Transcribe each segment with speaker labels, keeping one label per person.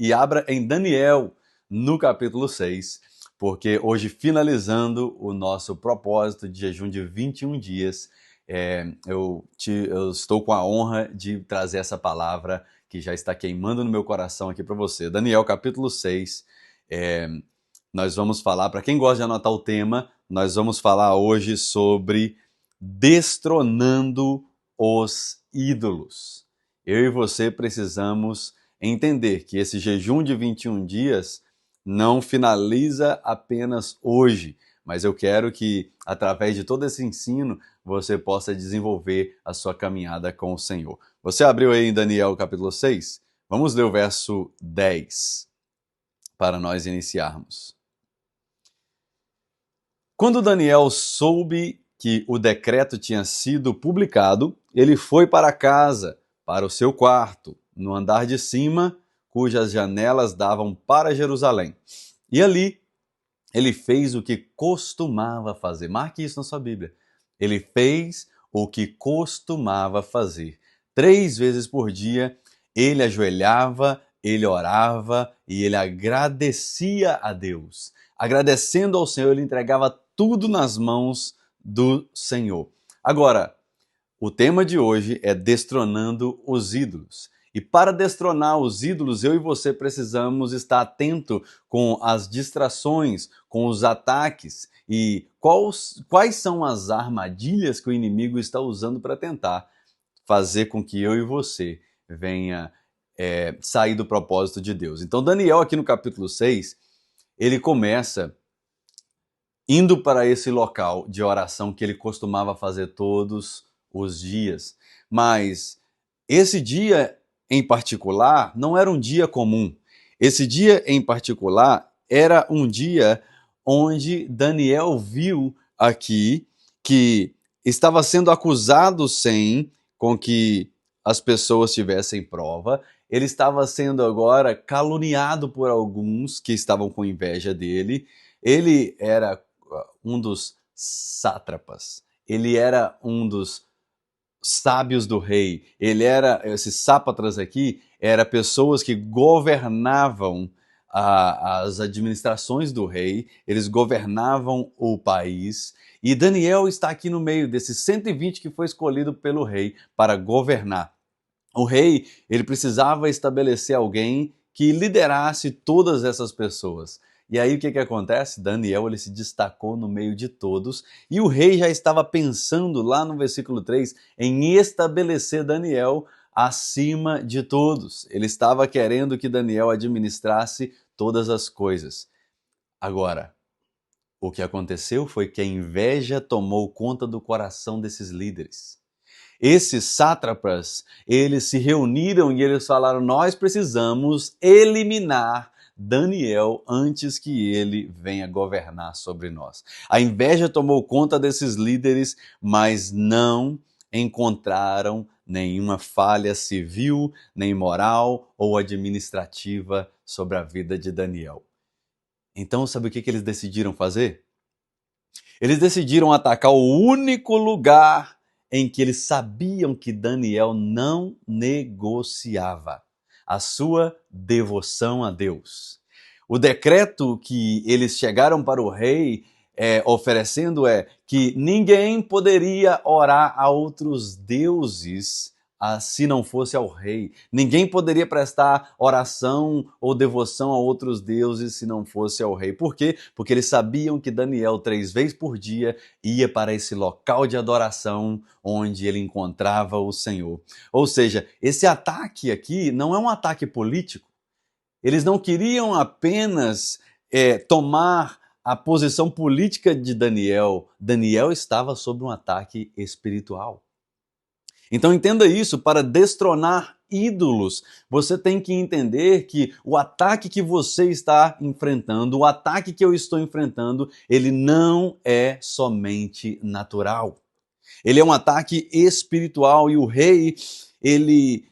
Speaker 1: E abra em Daniel, no capítulo 6, porque hoje, finalizando o nosso propósito de jejum de 21 dias, eu estou com a honra de trazer essa palavra que já está queimando no meu coração aqui para você. Daniel, capítulo 6, nós vamos falar, para quem gosta de anotar o tema, nós vamos falar hoje sobre destronando os ídolos. Eu e você precisamos entender que esse jejum de 21 dias não finaliza apenas hoje, mas eu quero que, através de todo esse ensino, você possa desenvolver a sua caminhada com o Senhor. Você abriu aí em Daniel capítulo 6? Vamos ler o verso 10 para nós iniciarmos. Quando Daniel soube que o decreto tinha sido publicado, ele foi para casa, para o seu quarto, no andar de cima, cujas janelas davam para Jerusalém. E ali ele fez o que costumava fazer. Marque isso na sua Bíblia. Ele fez o que costumava fazer. 3 vezes por dia, ele ajoelhava, ele orava e ele agradecia a Deus. Agradecendo ao Senhor, ele entregava tudo nas mãos do Senhor. Agora, o tema de hoje é destronando os ídolos. E para destronar os ídolos, eu e você precisamos estar atento com as distrações, com os ataques e quais são as armadilhas que o inimigo está usando para tentar fazer com que eu e você venha sair do propósito de Deus. Então Daniel aqui no capítulo 6, ele começa indo para esse local de oração que ele costumava fazer todos os dias. Mas esse dia em particular não era um dia comum. Esse dia em particular era um dia onde Daniel viu aqui que estava sendo acusado sem com que as pessoas tivessem prova. Ele estava sendo agora caluniado por alguns que estavam com inveja dele. Ele era um dos sátrapas. Ele era um dos sábios do rei. Ele era, esses sápatras aqui, eram pessoas que governavam as administrações do rei, eles governavam o país, e Daniel está aqui no meio desses 120 que foi escolhido pelo rei para governar. O rei, ele precisava estabelecer alguém que liderasse todas essas pessoas. E aí o que acontece? Daniel ele se destacou no meio de todos e o rei já estava pensando lá no versículo 3 em estabelecer Daniel acima de todos. Ele estava querendo que Daniel administrasse todas as coisas. Agora, o que aconteceu foi que a inveja tomou conta do coração desses líderes. Esses sátrapas, eles se reuniram e eles falaram: nós precisamos eliminar Daniel antes que ele venha governar sobre nós. A inveja tomou conta desses líderes, mas não encontraram nenhuma falha civil, nem moral ou administrativa sobre a vida de Daniel. Então, sabe o que eles decidiram fazer? Eles decidiram atacar o único lugar em que eles sabiam que Daniel não negociava: a sua devoção a Deus. O decreto que eles chegaram para o rei oferecendo que ninguém poderia orar a outros deuses se não fosse ao rei. Ninguém poderia prestar oração ou devoção a outros deuses se não fosse ao rei. Por quê? Porque eles sabiam que Daniel 3 vezes por dia ia para esse local de adoração onde ele encontrava o Senhor. Ou seja, esse ataque aqui não é um ataque político. Eles não queriam apenas tomar a posição política de Daniel. Daniel estava sob um ataque espiritual. Então entenda isso: para destronar ídolos, você tem que entender que o ataque que você está enfrentando, o ataque que eu estou enfrentando, ele não é somente natural. Ele é um ataque espiritual e o rei, ele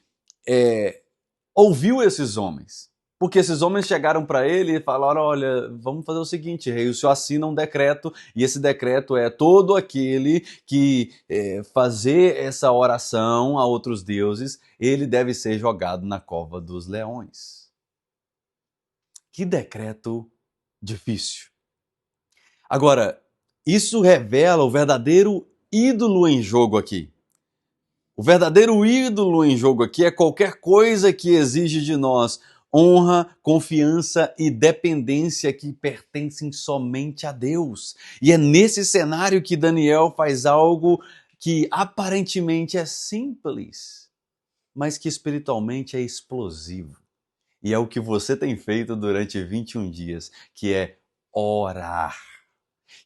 Speaker 1: ouviu esses homens. Porque esses homens chegaram para ele e falaram: olha, vamos fazer o seguinte, rei, o senhor assina um decreto, e esse decreto é todo aquele que fazer essa oração a outros deuses, ele deve ser jogado na cova dos leões. Que decreto difícil. Agora, isso revela o verdadeiro ídolo em jogo aqui. O verdadeiro ídolo em jogo aqui é qualquer coisa que exige de nós honra, confiança e dependência que pertencem somente a Deus. E é nesse cenário que Daniel faz algo que aparentemente é simples, mas que espiritualmente é explosivo. E é o que você tem feito durante 21 dias, que é orar,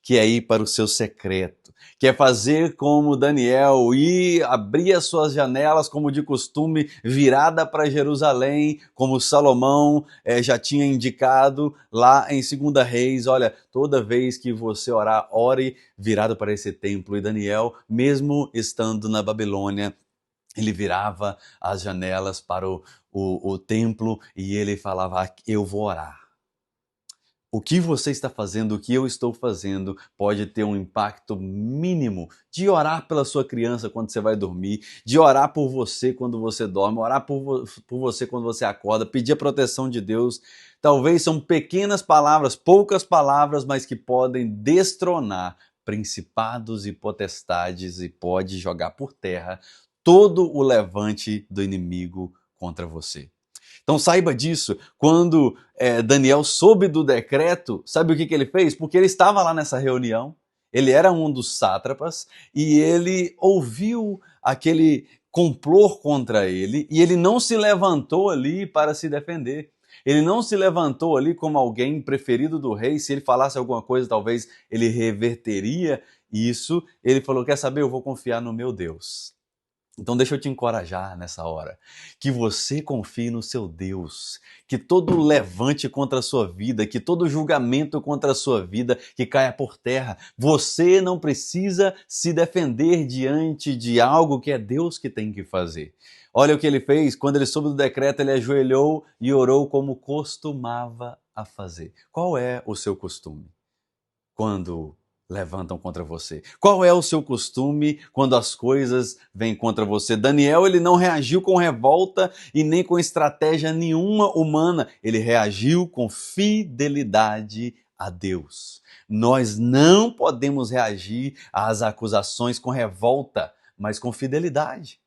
Speaker 1: que é ir para o seu secreto, que é fazer como Daniel, ir abrir as suas janelas como de costume, virada para Jerusalém, como Salomão já tinha indicado lá em 2 Reis. Olha, toda vez que você orar, ore virado para esse templo. E Daniel, mesmo estando na Babilônia, ele virava as janelas para o templo e ele falava: eu vou orar. O que você está fazendo, o que eu estou fazendo, pode ter um impacto mínimo de orar pela sua criança quando você vai dormir, de orar por você quando você dorme, orar por você quando você acorda, pedir a proteção de Deus. Talvez são pequenas palavras, poucas palavras, mas que podem destronar principados e potestades e pode jogar por terra todo o levante do inimigo contra você. Então saiba disso, quando Daniel soube do decreto, sabe o que ele fez? Porque ele estava lá nessa reunião, ele era um dos sátrapas, e ele ouviu aquele complô contra ele, e ele não se levantou ali para se defender. Ele não se levantou ali como alguém preferido do rei, se ele falasse alguma coisa, talvez ele reverteria isso. Ele falou: quer saber, eu vou confiar no meu Deus. Então deixa eu te encorajar nessa hora, que você confie no seu Deus, que todo levante contra a sua vida, que todo julgamento contra a sua vida, que caia por terra. Você não precisa se defender diante de algo que é Deus que tem que fazer. Olha o que ele fez, quando ele soube do decreto, ele ajoelhou e orou como costumava a fazer. Qual é o seu costume quando levantam contra você? Qual é o seu costume quando as coisas vêm contra você? Daniel, ele não reagiu com revolta e nem com estratégia nenhuma humana. Ele reagiu com fidelidade a Deus. Nós não podemos reagir às acusações com revolta, mas com fidelidade.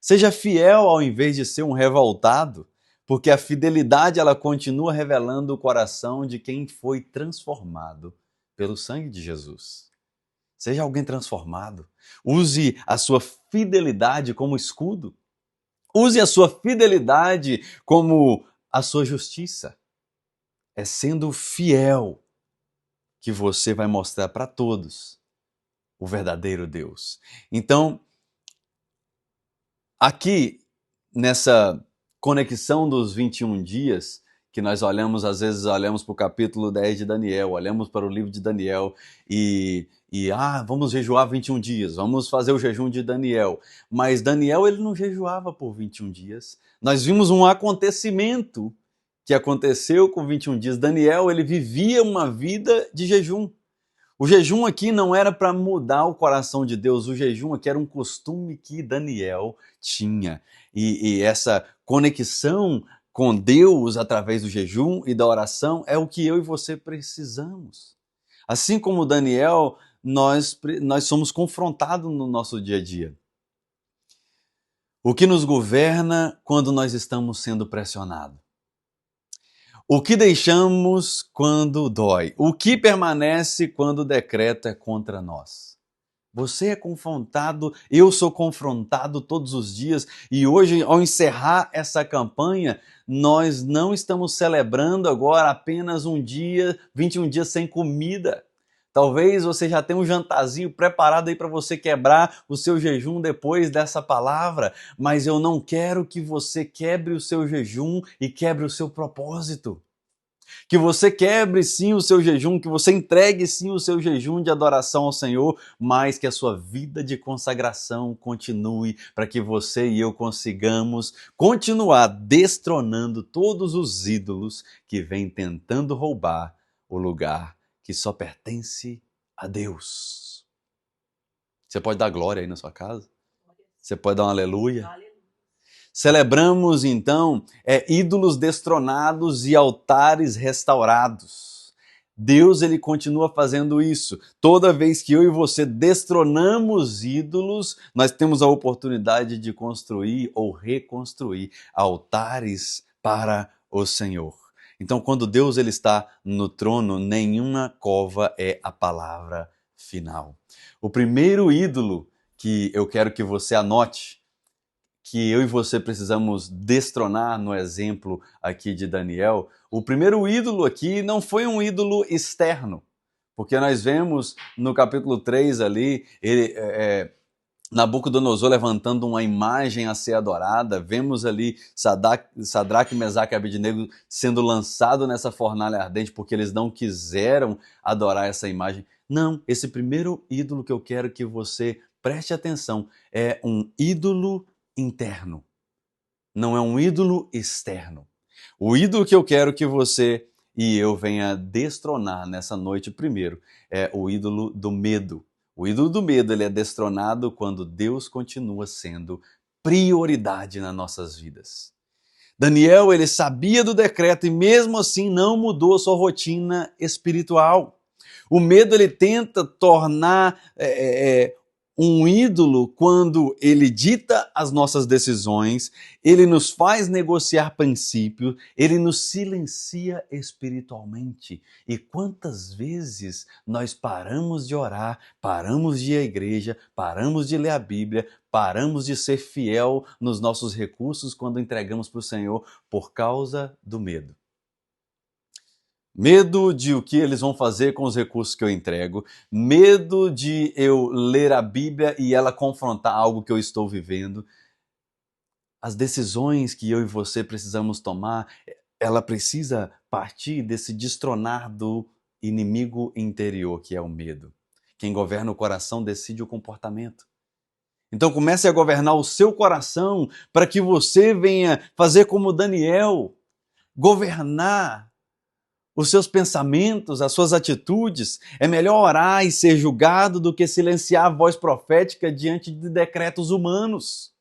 Speaker 1: Seja fiel ao invés de ser um revoltado, porque a fidelidade ela continua revelando o coração de quem foi transformado pelo sangue de Jesus. Seja alguém transformado. Use a sua fidelidade como escudo. Use a sua fidelidade como a sua justiça. É sendo fiel que você vai mostrar para todos o verdadeiro Deus. Então, aqui nessa conexão dos 21 dias, que nós olhamos, às vezes olhamos para o capítulo 10 de Daniel, olhamos para o livro de Daniel e vamos jejuar 21 dias, vamos fazer o jejum de Daniel. Mas Daniel, ele não jejuava por 21 dias. Nós vimos um acontecimento que aconteceu com 21 dias. Daniel, ele vivia uma vida de jejum. O jejum aqui não era para mudar o coração de Deus, o jejum aqui era um costume que Daniel tinha. E essa conexão com Deus através do jejum e da oração é o que eu e você precisamos. Assim como Daniel, nós somos confrontados no nosso dia a dia. O que nos governa quando nós estamos sendo pressionados? O que deixamos quando dói? O que permanece quando o decreto é contra nós? Você é confrontado, eu sou confrontado todos os dias e hoje, ao encerrar essa campanha, nós não estamos celebrando agora apenas um dia, 21 dias sem comida. Talvez você já tenha um jantarzinho preparado aí para você quebrar o seu jejum depois dessa palavra, mas eu não quero que você quebre o seu jejum e quebre o seu propósito. Que você quebre sim o seu jejum, que você entregue sim o seu jejum de adoração ao Senhor, mas que a sua vida de consagração continue para que você e eu consigamos continuar destronando todos os ídolos que vêm tentando roubar o lugar que só pertence a Deus. Você pode dar glória aí na sua casa? Você pode dar um aleluia? Celebramos, então, ídolos destronados e altares restaurados. Deus, ele continua fazendo isso. Toda vez que eu e você destronamos ídolos, nós temos a oportunidade de construir ou reconstruir altares para o Senhor. Então, quando Deus ele está no trono, nenhuma cova é a palavra final. O primeiro ídolo que eu quero que você anote, que eu e você precisamos destronar no exemplo aqui de Daniel, o primeiro ídolo aqui não foi um ídolo externo, porque nós vemos no capítulo 3 ali, Nabucodonosor levantando uma imagem a ser adorada, vemos ali Sadraque, Mesaque e Abednego sendo lançado nessa fornalha ardente porque eles não quiseram adorar essa imagem. Não, esse primeiro ídolo que eu quero que você preste atenção é um ídolo interno, não é um ídolo externo. O ídolo que eu quero que você e eu venha destronar nessa noite primeiro é o ídolo do medo. O ídolo do medo ele é destronado quando Deus continua sendo prioridade nas nossas vidas. Daniel ele sabia do decreto e mesmo assim não mudou a sua rotina espiritual. O medo ele tenta tornar um ídolo quando ele dita as nossas decisões, ele nos faz negociar princípios, ele nos silencia espiritualmente. E quantas vezes nós paramos de orar, paramos de ir à igreja, paramos de ler a Bíblia, paramos de ser fiel nos nossos recursos quando entregamos para o Senhor por causa do medo. Medo de o que eles vão fazer com os recursos que eu entrego, medo de eu ler a Bíblia e ela confrontar algo que eu estou vivendo. As decisões que eu e você precisamos tomar, ela precisa partir desse destronar do inimigo interior, que é o medo. Quem governa o coração decide o comportamento. Então comece a governar o seu coração para que você venha fazer como Daniel, governar os seus pensamentos, as suas atitudes. É melhor orar e ser julgado do que silenciar a voz profética diante de decretos humanos.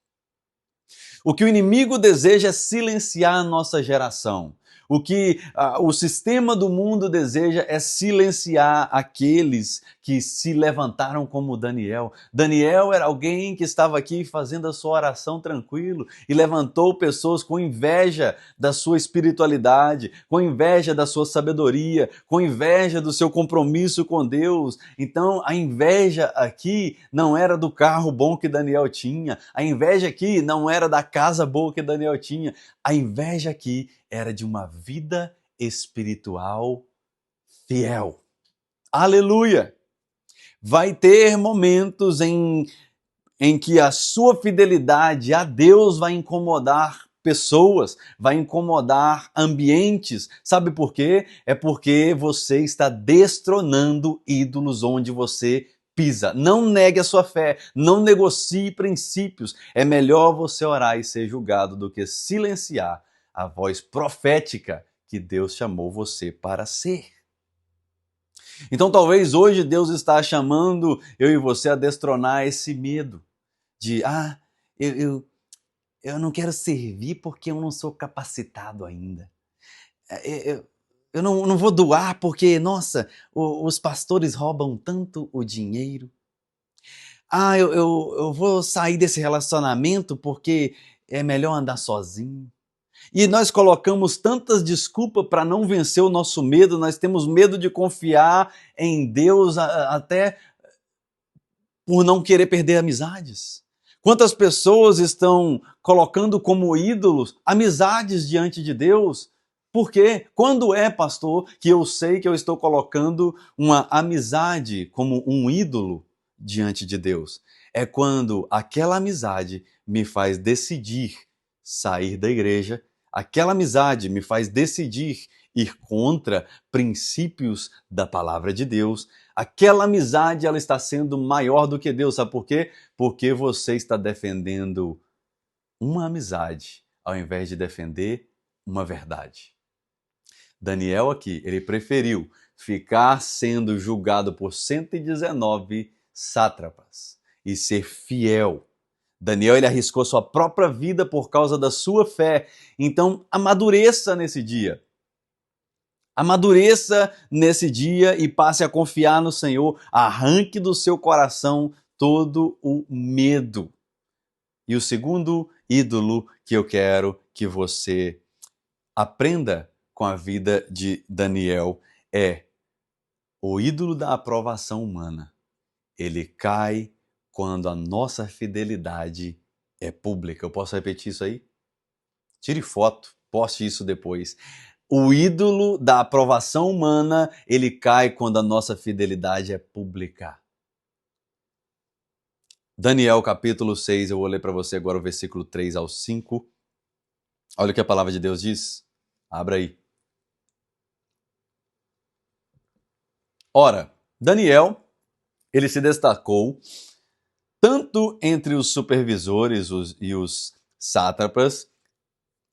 Speaker 1: O que o inimigo deseja é silenciar a nossa geração. O que o sistema do mundo deseja é silenciar aqueles que se levantaram como Daniel. Daniel era alguém que estava aqui fazendo a sua oração tranquilo e levantou pessoas com inveja da sua espiritualidade, com inveja da sua sabedoria, com inveja do seu compromisso com Deus. Então a inveja aqui não era do carro bom que Daniel tinha, a inveja aqui não era da casa boa que Daniel tinha, a inveja aqui era de uma vida espiritual fiel. Aleluia! Vai ter momentos em que a sua fidelidade a Deus vai incomodar pessoas, vai incomodar ambientes. Sabe por quê? É porque você está destronando ídolos onde você pisa. Não negue a sua fé, não negocie princípios. É melhor você orar e ser julgado do que silenciar a voz profética que Deus chamou você para ser. Então talvez hoje Deus está chamando eu e você a destronar esse medo de, eu não quero servir porque eu não sou capacitado ainda. Eu não vou doar porque, nossa, os pastores roubam tanto o dinheiro. Eu vou sair desse relacionamento porque é melhor andar sozinho. E nós colocamos tantas desculpas para não vencer o nosso medo, nós temos medo de confiar em Deus até por não querer perder amizades. Quantas pessoas estão colocando como ídolos amizades diante de Deus? Por quê? Quando é, pastor, que eu sei que eu estou colocando uma amizade como um ídolo diante de Deus? É quando aquela amizade me faz decidir sair da igreja, aquela amizade me faz decidir ir contra princípios da palavra de Deus. Aquela amizade ela está sendo maior do que Deus. Sabe por quê? Porque você está defendendo uma amizade ao invés de defender uma verdade. Daniel aqui, ele preferiu ficar sendo julgado por 119 sátrapas e ser fiel Daniel, ele arriscou sua própria vida por causa da sua fé. Então, amadureça nesse dia. Amadureça nesse dia e passe a confiar no Senhor. Arranque do seu coração todo o medo. E o segundo ídolo que eu quero que você aprenda com a vida de Daniel é o ídolo da aprovação humana. Ele cai quando a nossa fidelidade é pública. Eu posso repetir isso aí? Tire foto, poste isso depois. O ídolo da aprovação humana, ele cai quando a nossa fidelidade é pública. Daniel capítulo 6, eu vou ler para você agora o versículo 3 ao 5. Olha o que a palavra de Deus diz. Abra aí. Ora, Daniel, ele se destacou tanto entre os supervisores e os sátrapas,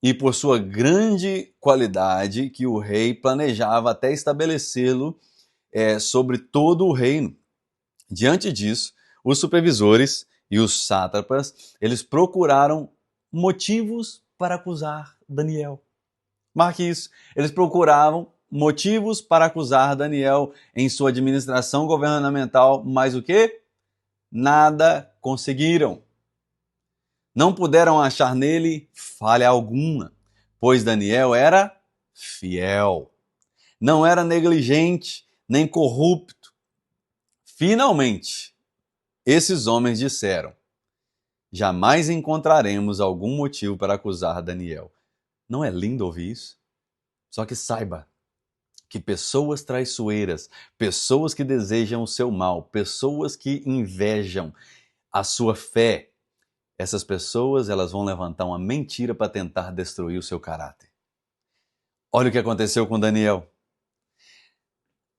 Speaker 1: e por sua grande qualidade que o rei planejava até estabelecê-lo sobre todo o reino. Diante disso, os supervisores e os sátrapas, eles procuraram motivos para acusar Daniel. Marque isso. Eles procuravam motivos para acusar Daniel em sua administração governamental, mas o quê? Nada conseguiram. Não puderam achar nele falha alguma, pois Daniel era fiel. Não era negligente, nem corrupto. Finalmente, esses homens disseram: jamais encontraremos algum motivo para acusar Daniel. Não é lindo ouvir isso? Só que saiba que pessoas traiçoeiras, pessoas que desejam o seu mal, pessoas que invejam a sua fé, essas pessoas elas vão levantar uma mentira para tentar destruir o seu caráter. Olha o que aconteceu com Daniel.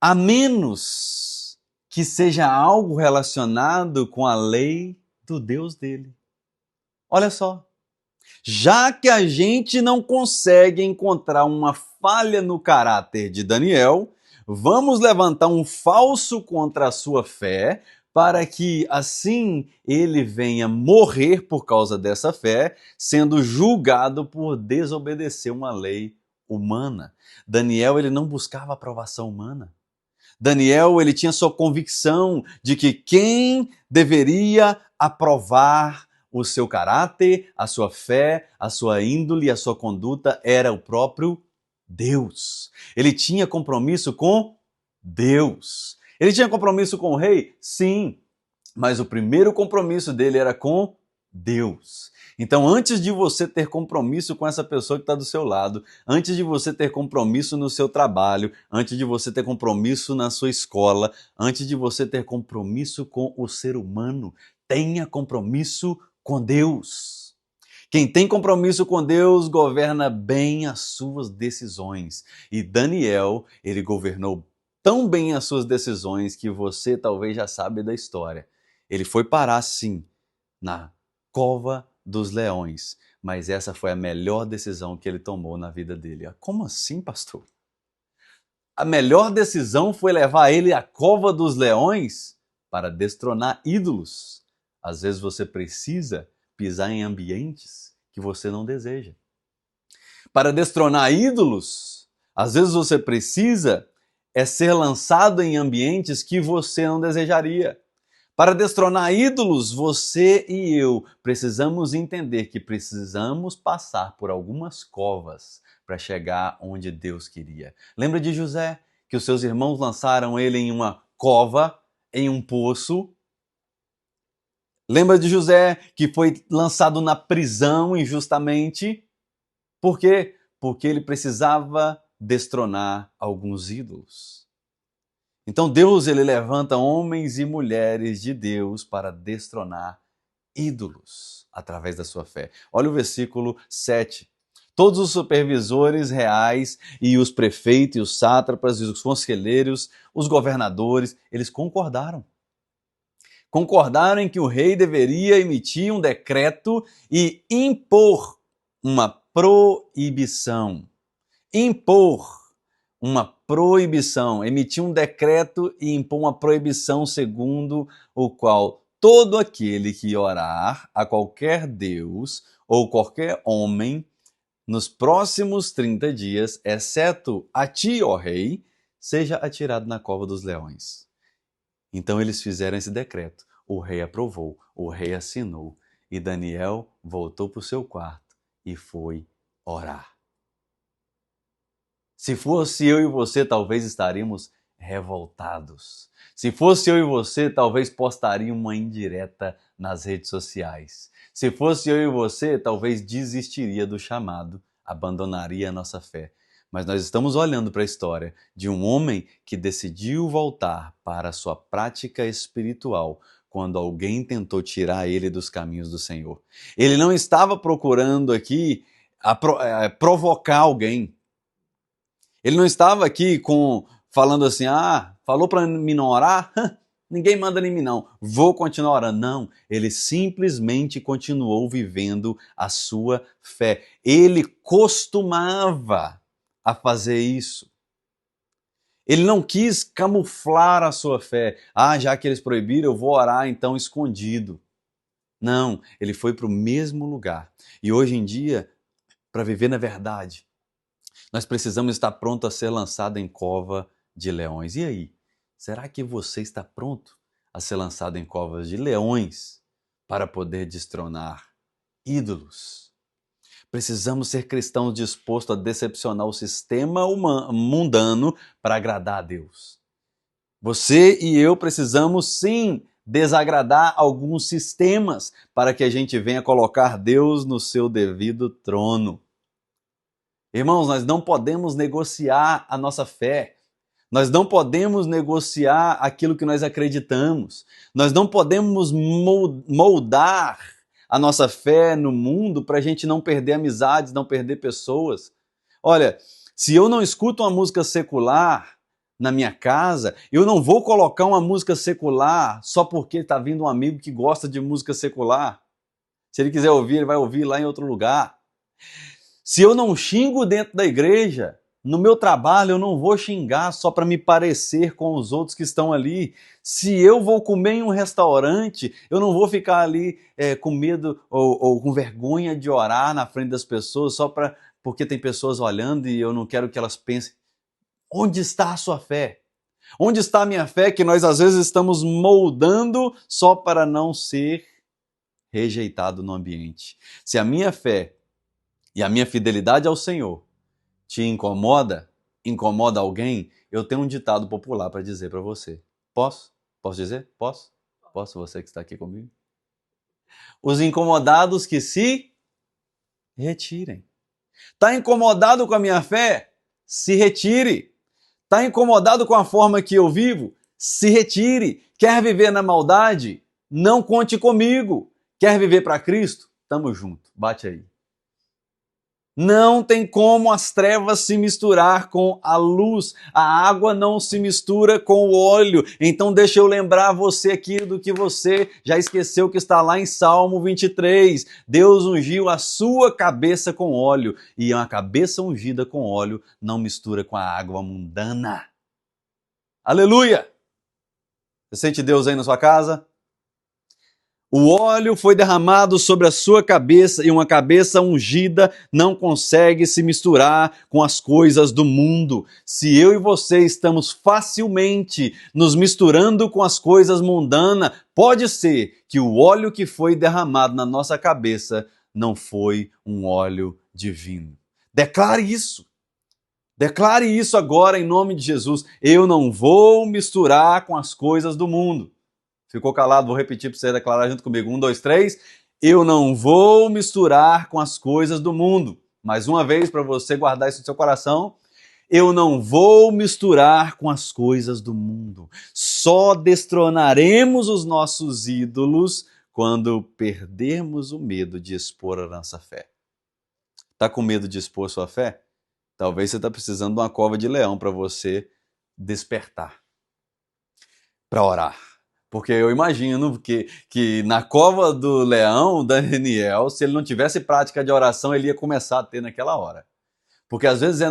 Speaker 1: A menos que seja algo relacionado com a lei do Deus dele. Olha só. Já que a gente não consegue encontrar uma falha no caráter de Daniel, vamos levantar um falso contra a sua fé, para que assim ele venha morrer por causa dessa fé, sendo julgado por desobedecer uma lei humana. Daniel, ele não buscava aprovação humana. Daniel, ele tinha sua convicção de que quem deveria aprovar o seu caráter, a sua fé, a sua índole e a sua conduta era o próprio Deus. Ele tinha compromisso com Deus. Ele tinha compromisso com o rei? Sim, mas o primeiro compromisso dele era com Deus. Então, antes de você ter compromisso com essa pessoa que está do seu lado, antes de você ter compromisso no seu trabalho, antes de você ter compromisso na sua escola, antes de você ter compromisso com o ser humano, tenha compromisso com Deus. Quem tem compromisso com Deus governa bem as suas decisões. E Daniel, ele governou tão bem as suas decisões que você talvez já sabe da história. Ele foi parar, sim, na cova dos leões, mas essa foi a melhor decisão que ele tomou na vida dele. Como assim, pastor? A melhor decisão foi levar ele à cova dos leões para destronar ídolos. Às vezes você precisa pisar em ambientes que você não deseja. Para destronar ídolos, às vezes você precisa ser lançado em ambientes que você não desejaria. Para destronar ídolos, você e eu precisamos entender que precisamos passar por algumas covas para chegar onde Deus queria. Lembra de José, que os seus irmãos lançaram ele em uma cova, em um poço? Lembra de José, que foi lançado na prisão injustamente? Por quê? Porque ele precisava destronar alguns ídolos. Então Deus, ele levanta homens e mulheres de Deus para destronar ídolos através da sua fé. Olha o versículo 7. Todos os supervisores reais e os prefeitos, e os sátrapas, e os conselheiros, os governadores, eles concordaram. Concordaram em que o rei deveria emitir um decreto e impor uma proibição. Impor uma proibição, emitir um decreto e impor uma proibição segundo o qual todo aquele que orar a qualquer Deus ou qualquer homem nos próximos 30 dias, exceto a ti, ó rei, seja atirado na cova dos leões. Então eles fizeram esse decreto. O rei aprovou, o rei assinou, e Daniel voltou para o seu quarto e foi orar. Se fosse eu e você, talvez estaríamos revoltados. Se fosse eu e você, talvez postaria uma indireta nas redes sociais. Se fosse eu e você, talvez desistiria do chamado, abandonaria a nossa fé. Mas nós estamos olhando para a história de um homem que decidiu voltar para a sua prática espiritual quando alguém tentou tirar ele dos caminhos do Senhor. Ele não estava procurando aqui provocar alguém. Ele não estava aqui falando assim, falou para mim não orar? Ninguém manda em mim não, vou continuar orando. Não, ele simplesmente continuou vivendo a sua fé. Ele costumava a fazer isso. Ele não quis camuflar a sua fé. Já que eles proibiram, eu vou orar então escondido. Não, ele foi para o mesmo lugar. E hoje em dia, para viver na verdade, nós precisamos estar pronto a ser lançado em cova de leões. E aí? Será que você está pronto a ser lançado em covas de leões para poder destronar ídolos? Precisamos ser cristãos dispostos a decepcionar o sistema mundano para agradar a Deus. Você e eu precisamos sim desagradar alguns sistemas para que a gente venha colocar Deus no seu devido trono. Irmãos, nós não podemos negociar a nossa fé. Nós não podemos negociar aquilo que nós acreditamos. Nós não podemos moldar a nossa fé no mundo para a gente não perder amizades, não perder pessoas. Olha, se eu não escuto uma música secular na minha casa, eu não vou colocar uma música secular só porque está vindo um amigo que gosta de música secular. Se ele quiser ouvir, ele vai ouvir lá em outro lugar. Se eu não xingo dentro da igreja, no meu trabalho eu não vou xingar só para me parecer com os outros que estão ali. Se eu vou comer em um restaurante, eu não vou ficar ali com medo ou com vergonha de orar na frente das pessoas só porque tem pessoas olhando e eu não quero que elas pensem. Onde está a sua fé? Onde está a minha fé que nós às vezes estamos moldando só para não ser rejeitado no ambiente? Se a minha fé e a minha fidelidade ao Senhor te incomoda alguém, eu tenho um ditado popular para dizer para você. Posso? Posso dizer? Posso? Posso, você que está aqui comigo? Os incomodados que se retirem. Está incomodado com a minha fé? Se retire. Está incomodado com a forma que eu vivo? Se retire. Quer viver na maldade? Não conte comigo. Quer viver para Cristo? Tamo junto. Bate aí. Não tem como as trevas se misturar com a luz. A água não se mistura com o óleo. Então deixa eu lembrar você aqui do que você já esqueceu, que está lá em Salmo 23. Deus ungiu a sua cabeça com óleo. E uma cabeça ungida com óleo não mistura com a água mundana. Aleluia! Você sente Deus aí na sua casa? O óleo foi derramado sobre a sua cabeça e uma cabeça ungida não consegue se misturar com as coisas do mundo. Se eu e você estamos facilmente nos misturando com as coisas mundanas, pode ser que o óleo que foi derramado na nossa cabeça não foi um óleo divino. Declare isso. Declare isso agora em nome de Jesus. Eu não vou misturar com as coisas do mundo. Ficou calado? Vou repetir para você declarar junto comigo. 1, 2, 3. Eu não vou misturar com as coisas do mundo. Mais uma vez, para você guardar isso no seu coração. Eu não vou misturar com as coisas do mundo. Só destronaremos os nossos ídolos quando perdermos o medo de expor a nossa fé. Está com medo de expor sua fé? Talvez você está precisando de uma cova de leão para você despertar. Para orar. Porque eu imagino que na cova do leão, Daniel, se ele não tivesse prática de oração, ele ia começar a ter naquela hora. Porque às vezes é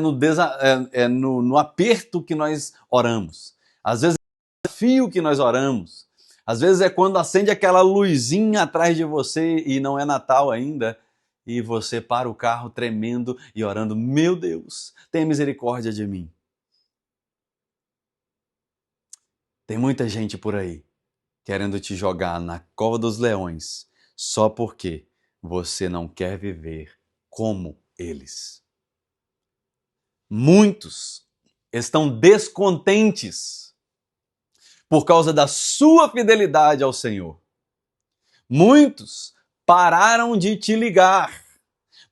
Speaker 1: no aperto que nós oramos. Às vezes é no desafio que nós oramos. Às vezes é quando acende aquela luzinha atrás de você e não é Natal ainda, e você para o carro tremendo e orando: meu Deus, tenha misericórdia de mim. Tem muita gente por aí querendo te jogar na cova dos leões só porque você não quer viver como eles. Muitos estão descontentes por causa da sua fidelidade ao Senhor. Muitos pararam de te ligar.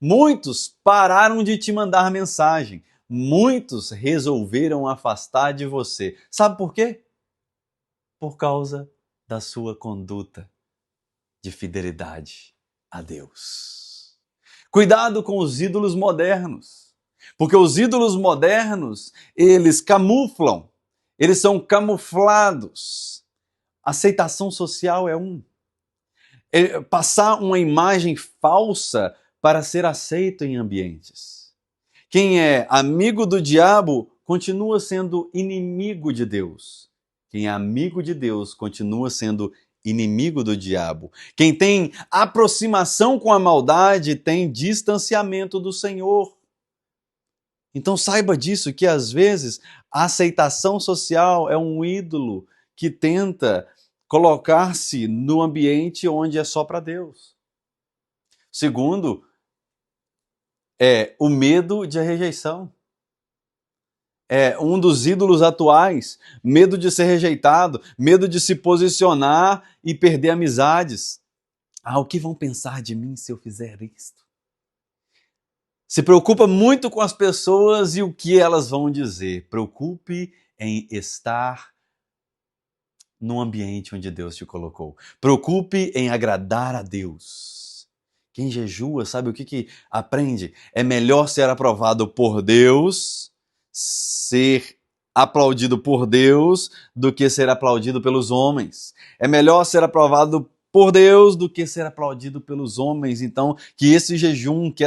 Speaker 1: Muitos pararam de te mandar mensagem. Muitos resolveram afastar de você. Sabe por quê? Por causa da sua conduta de fidelidade a Deus. Cuidado com os ídolos modernos, porque os ídolos modernos, eles camuflam, eles são camuflados. Aceitação social é um. Passar uma imagem falsa para ser aceito em ambientes. Quem é amigo do diabo continua sendo inimigo de Deus. Quem é amigo de Deus continua sendo inimigo do diabo. Quem tem aproximação com a maldade tem distanciamento do Senhor. Então saiba disso, que às vezes a aceitação social é um ídolo que tenta colocar-se no ambiente onde é só para Deus. Segundo, é o medo de rejeição. É um dos ídolos atuais, medo de ser rejeitado, medo de se posicionar e perder amizades. O que vão pensar de mim se eu fizer isto? Se preocupa muito com as pessoas e o que elas vão dizer. Preocupe em estar no ambiente onde Deus te colocou. Preocupe em agradar a Deus. Quem jejua, sabe o que aprende? É melhor ser aprovado por Deus, ser aplaudido por Deus, do que ser aplaudido pelos homens. É melhor ser aprovado por Deus do que ser aplaudido pelos homens. Então, que esse jejum, que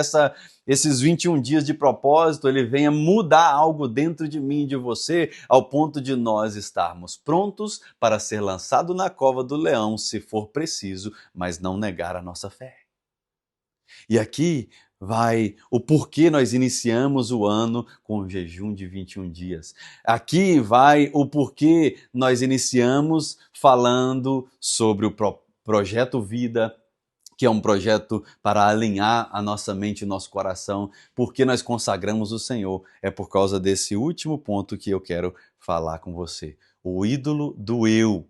Speaker 1: esses 21 dias de propósito, ele venha mudar algo dentro de mim e de você, ao ponto de nós estarmos prontos para ser lançado na cova do leão, se for preciso, mas não negar a nossa fé. E aqui vai o porquê nós iniciamos o ano com o jejum de 21 dias. Aqui vai o porquê nós iniciamos falando sobre o Projeto Vida, que é um projeto para alinhar a nossa mente e nosso coração, porque nós consagramos o Senhor. É por causa desse último ponto que eu quero falar com você. O ídolo do eu,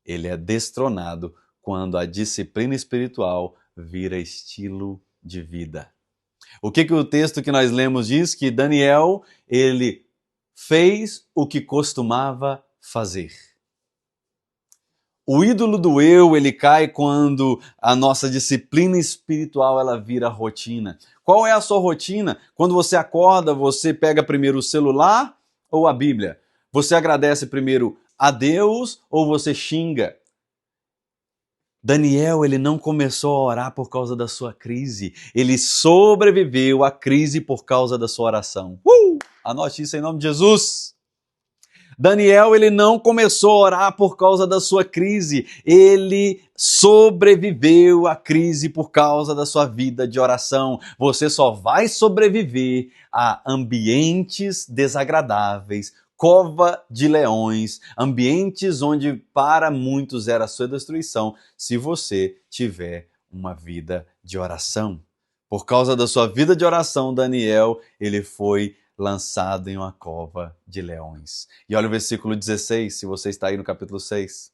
Speaker 1: ele é destronado quando a disciplina espiritual vira estilo de vida. O que o texto que nós lemos diz? Que Daniel, ele fez o que costumava fazer. O ídolo do eu, ele cai quando a nossa disciplina espiritual ela vira rotina. Qual é a sua rotina? Quando você acorda, você pega primeiro o celular ou a Bíblia? Você agradece primeiro a Deus ou você xinga? Daniel, ele não começou a orar por causa da sua crise. Ele sobreviveu à crise por causa da sua oração. Anote isso em nome de Jesus. Daniel, ele não começou a orar por causa da sua crise, ele sobreviveu à crise por causa da sua vida de oração. Você só vai sobreviver a ambientes desagradáveis, cova de leões, ambientes onde para muitos era a sua destruição, se você tiver uma vida de oração. Por causa da sua vida de oração, Daniel, ele foi lançado em uma cova de leões. E olha o versículo 16, se você está aí no capítulo 6.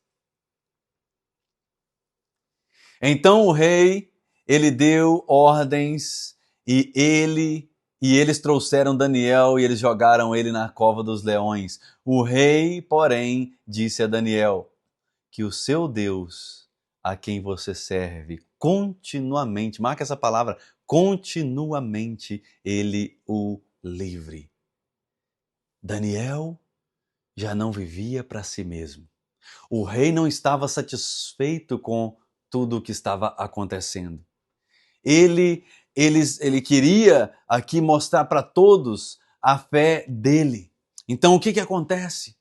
Speaker 1: Então o rei, ele deu ordens e eles trouxeram Daniel e eles jogaram ele na cova dos leões. O rei, porém, disse a Daniel que o seu Deus, a quem você serve continuamente, marca essa palavra, continuamente, ele o livre. Daniel já não vivia para si mesmo. O rei não estava satisfeito com tudo o que estava acontecendo. Ele queria aqui mostrar para todos a fé dele. Então o que acontece?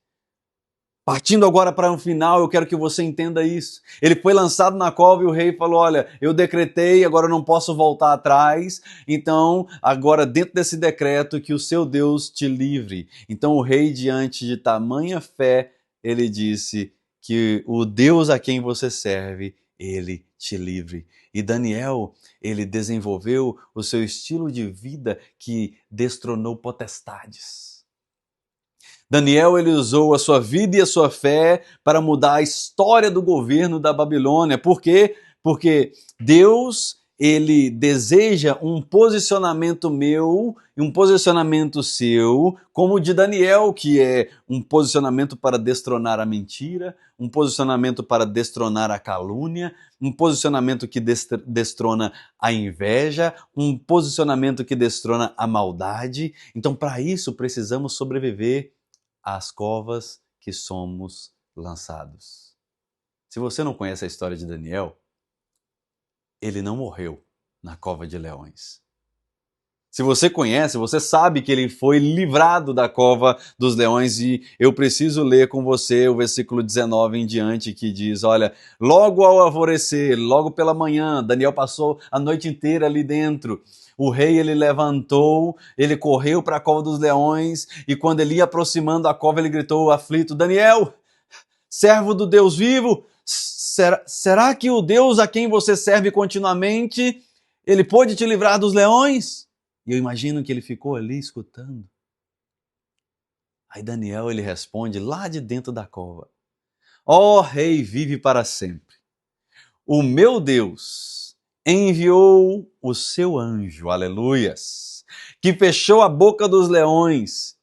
Speaker 1: Partindo agora para um final, eu quero que você entenda isso. Ele foi lançado na cova e o rei falou: olha, eu decretei, agora eu não posso voltar atrás, então agora dentro desse decreto que o seu Deus te livre. Então o rei, diante de tamanha fé, ele disse que o Deus a quem você serve, ele te livre. E Daniel, ele desenvolveu o seu estilo de vida que destronou potestades. Daniel, ele usou a sua vida e a sua fé para mudar a história do governo da Babilônia. Por quê? Porque Deus, ele deseja um posicionamento meu e um posicionamento seu, como o de Daniel, que é um posicionamento para destronar a mentira, um posicionamento para destronar a calúnia, um posicionamento que destrona a inveja, um posicionamento que destrona a maldade. Então, para isso, precisamos sobreviver às covas que somos lançados. Se você não conhece a história de Daniel, ele não morreu na cova de leões. Se você conhece, você sabe que ele foi livrado da cova dos leões, e eu preciso ler com você o versículo 19 em diante, que diz, olha, logo ao alvorecer, logo pela manhã, Daniel passou a noite inteira ali dentro. O rei, ele levantou, ele correu para a cova dos leões, e quando ele ia aproximando a cova, ele gritou aflito, Daniel, servo do Deus vivo, será que o Deus a quem você serve continuamente, ele pôde te livrar dos leões? E eu imagino que ele ficou ali escutando. Aí Daniel, ele responde lá de dentro da cova, ó rei, vive para sempre. O meu Deus enviou o seu anjo, aleluias, que fechou a boca dos leões.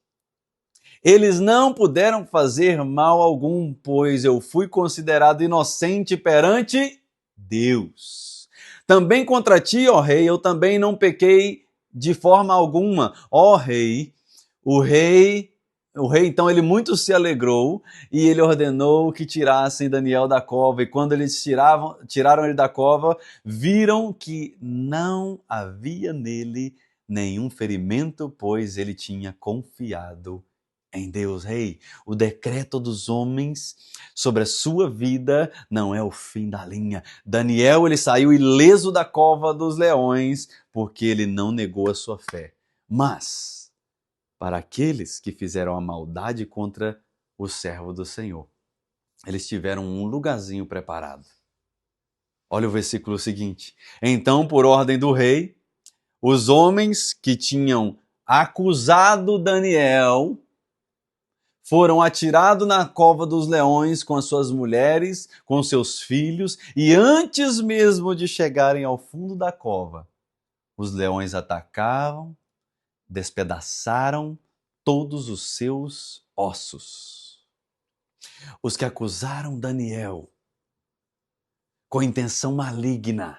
Speaker 1: Eles não puderam fazer mal algum, pois eu fui considerado inocente perante Deus. Também contra ti, ó rei, eu também não pequei de forma alguma. Ó rei, o rei então ele muito se alegrou e ele ordenou que tirassem Daniel da cova. E quando eles tiraram ele da cova, viram que não havia nele nenhum ferimento, pois ele tinha confiado em Deus. Rei, o decreto dos homens sobre a sua vida não é o fim da linha. Daniel, ele saiu ileso da cova dos leões porque ele não negou a sua fé. Mas, para aqueles que fizeram a maldade contra o servo do Senhor, eles tiveram um lugarzinho preparado. Olha o versículo seguinte. Então, por ordem do rei, os homens que tinham acusado Daniel foram atirados na cova dos leões com as suas mulheres, com seus filhos, e antes mesmo de chegarem ao fundo da cova, os leões atacaram, despedaçaram todos os seus ossos. Os que acusaram Daniel com intenção maligna,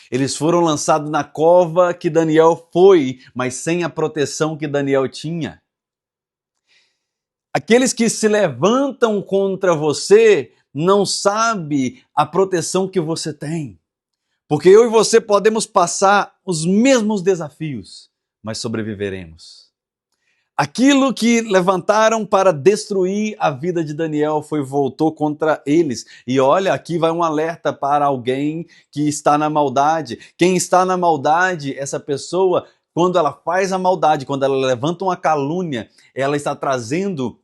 Speaker 1: eles foram lançados na cova que Daniel foi, mas sem a proteção que Daniel tinha. Aqueles que se levantam contra você não sabem a proteção que você tem. Porque eu e você podemos passar os mesmos desafios, mas sobreviveremos. Aquilo que levantaram para destruir a vida de Daniel voltou contra eles. E olha, aqui vai um alerta para alguém que está na maldade. Quem está na maldade, essa pessoa, quando ela faz a maldade, quando ela levanta uma calúnia, ela está trazendo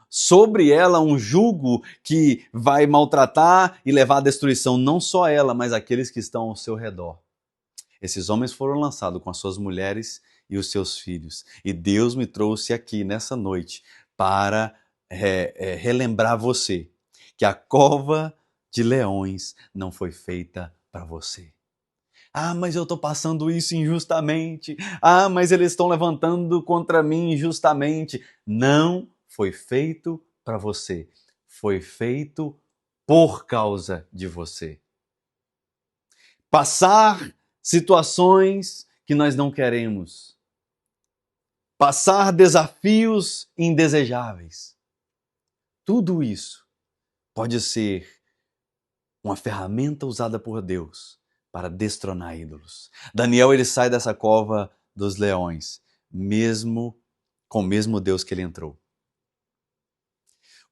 Speaker 1: sobre ela um jugo que vai maltratar e levar à destruição não só ela, mas aqueles que estão ao seu redor. Esses homens foram lançados com as suas mulheres e os seus filhos. E Deus me trouxe aqui nessa noite para relembrar você que a cova de leões não foi feita para você. Ah, mas eu estou passando isso injustamente. Ah, mas eles estão levantando contra mim injustamente. Não foi feito para você. Foi feito por causa de você. Passar situações que nós não queremos. Passar desafios indesejáveis. Tudo isso pode ser uma ferramenta usada por Deus para destronar ídolos. Daniel, ele sai dessa cova dos leões, mesmo com o mesmo Deus que ele entrou.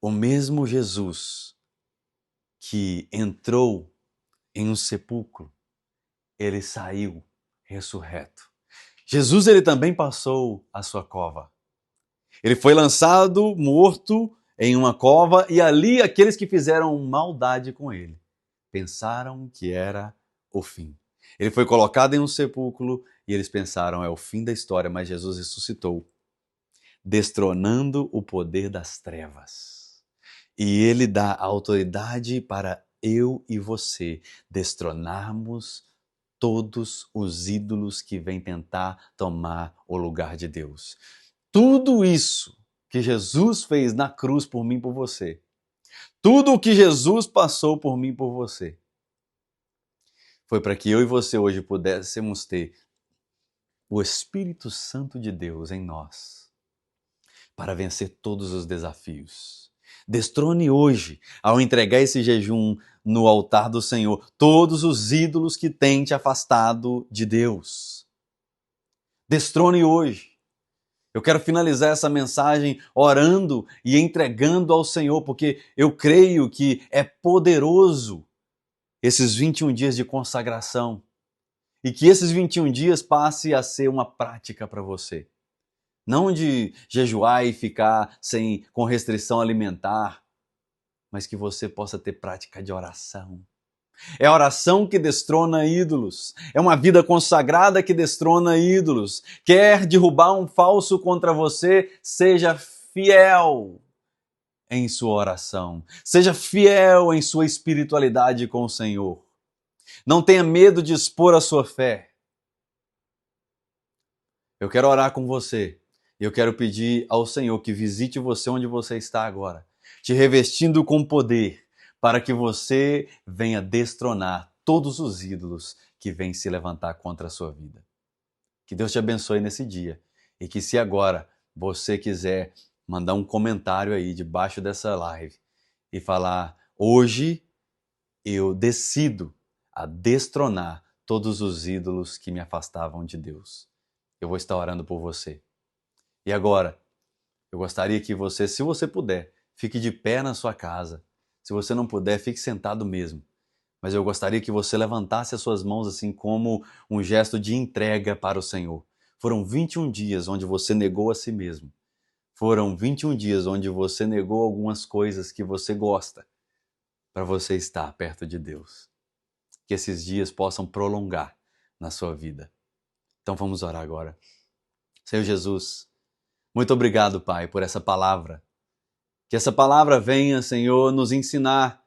Speaker 1: O mesmo Jesus que entrou em um sepulcro, ele saiu ressurreto. Jesus, ele também passou a sua cova. Ele foi lançado, morto, em uma cova, e ali aqueles que fizeram maldade com ele pensaram que era o fim. Ele foi colocado em um sepulcro e eles pensaram, é o fim da história, mas Jesus ressuscitou, destronando o poder das trevas. E ele dá autoridade para eu e você destronarmos todos os ídolos que vêm tentar tomar o lugar de Deus. Tudo isso que Jesus fez na cruz por mim e por você, tudo o que Jesus passou por mim e por você, foi para que eu e você hoje pudéssemos ter o Espírito Santo de Deus em nós, para vencer todos os desafios. Destrone hoje, ao entregar esse jejum no altar do Senhor, todos os ídolos que têm te afastado de Deus. Destrone hoje. Eu quero finalizar essa mensagem orando e entregando ao Senhor, porque eu creio que é poderoso esses 21 dias de consagração e que esses 21 dias passe a ser uma prática para você. Não de jejuar e ficar com restrição alimentar, mas que você possa ter prática de oração. É a oração que destrona ídolos. É uma vida consagrada que destrona ídolos. Quer derrubar um falso contra você? Seja fiel em sua oração. Seja fiel em sua espiritualidade com o Senhor. Não tenha medo de expor a sua fé. Eu quero orar com você. E eu quero pedir ao Senhor que visite você onde você está agora, te revestindo com poder, para que você venha destronar todos os ídolos que vêm se levantar contra a sua vida. Que Deus te abençoe nesse dia. E que se agora você quiser mandar um comentário aí debaixo dessa live e falar, hoje eu decido a destronar todos os ídolos que me afastavam de Deus. Eu vou estar orando por você. E agora, eu gostaria que você, se você puder, fique de pé na sua casa. Se você não puder, fique sentado mesmo. Mas eu gostaria que você levantasse as suas mãos assim como um gesto de entrega para o Senhor. Foram 21 dias onde você negou a si mesmo. Foram 21 dias onde você negou algumas coisas que você gosta para você estar perto de Deus. Que esses dias possam prolongar na sua vida. Então vamos orar agora. Senhor Jesus, muito obrigado, Pai, por essa palavra. Que essa palavra venha, Senhor, nos ensinar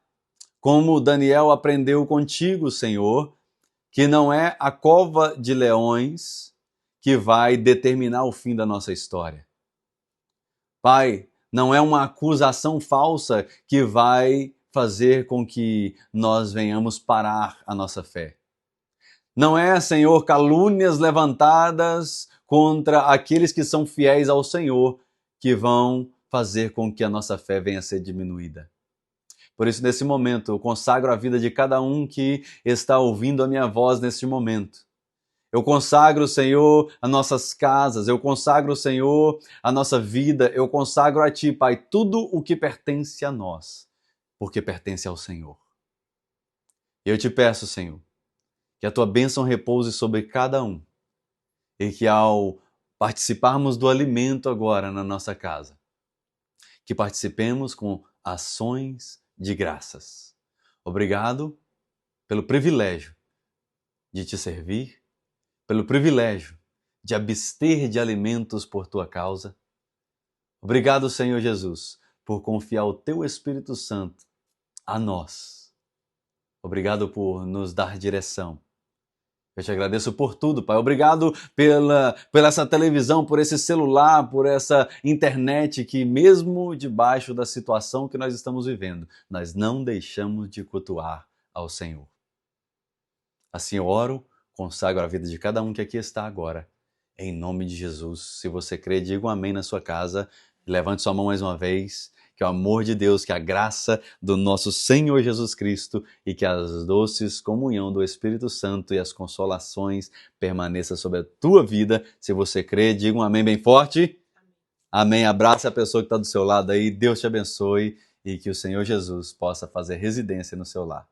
Speaker 1: como Daniel aprendeu contigo, Senhor, que não é a cova de leões que vai determinar o fim da nossa história. Pai, não é uma acusação falsa que vai fazer com que nós venhamos parar a nossa fé. Não é, Senhor, calúnias levantadas contra aqueles que são fiéis ao Senhor que vão fazer com que a nossa fé venha a ser diminuída. Por isso, nesse momento, eu consagro a vida de cada um que está ouvindo a minha voz neste momento. Eu consagro, Senhor, as nossas casas, eu consagro, Senhor, a nossa vida, eu consagro a Ti, Pai, tudo o que pertence a nós, porque pertence ao Senhor. E eu te peço, Senhor, que a Tua bênção repouse sobre cada um e que ao participarmos do alimento agora na nossa casa, que participemos com ações de graças. Obrigado pelo privilégio de Te servir, pelo privilégio de abster de alimentos por Tua causa. Obrigado, Senhor Jesus, por confiar o Teu Espírito Santo a nós. Obrigado por nos dar direção. Eu te agradeço por tudo, Pai. Obrigado pela essa televisão, por esse celular, por essa internet que mesmo debaixo da situação que nós estamos vivendo, nós não deixamos de cultuar ao Senhor. Assim eu oro, consagro a vida de cada um que aqui está agora. Em nome de Jesus. Se você crê, diga um amém na sua casa. Levante sua mão mais uma vez. Que o amor de Deus, que a graça do nosso Senhor Jesus Cristo e que as doces comunhão do Espírito Santo e as consolações permaneçam sobre a tua vida. Se você crê, diga um amém bem forte. Amém. Abraça a pessoa que está do seu lado aí. Deus te abençoe e que o Senhor Jesus possa fazer residência no seu lar.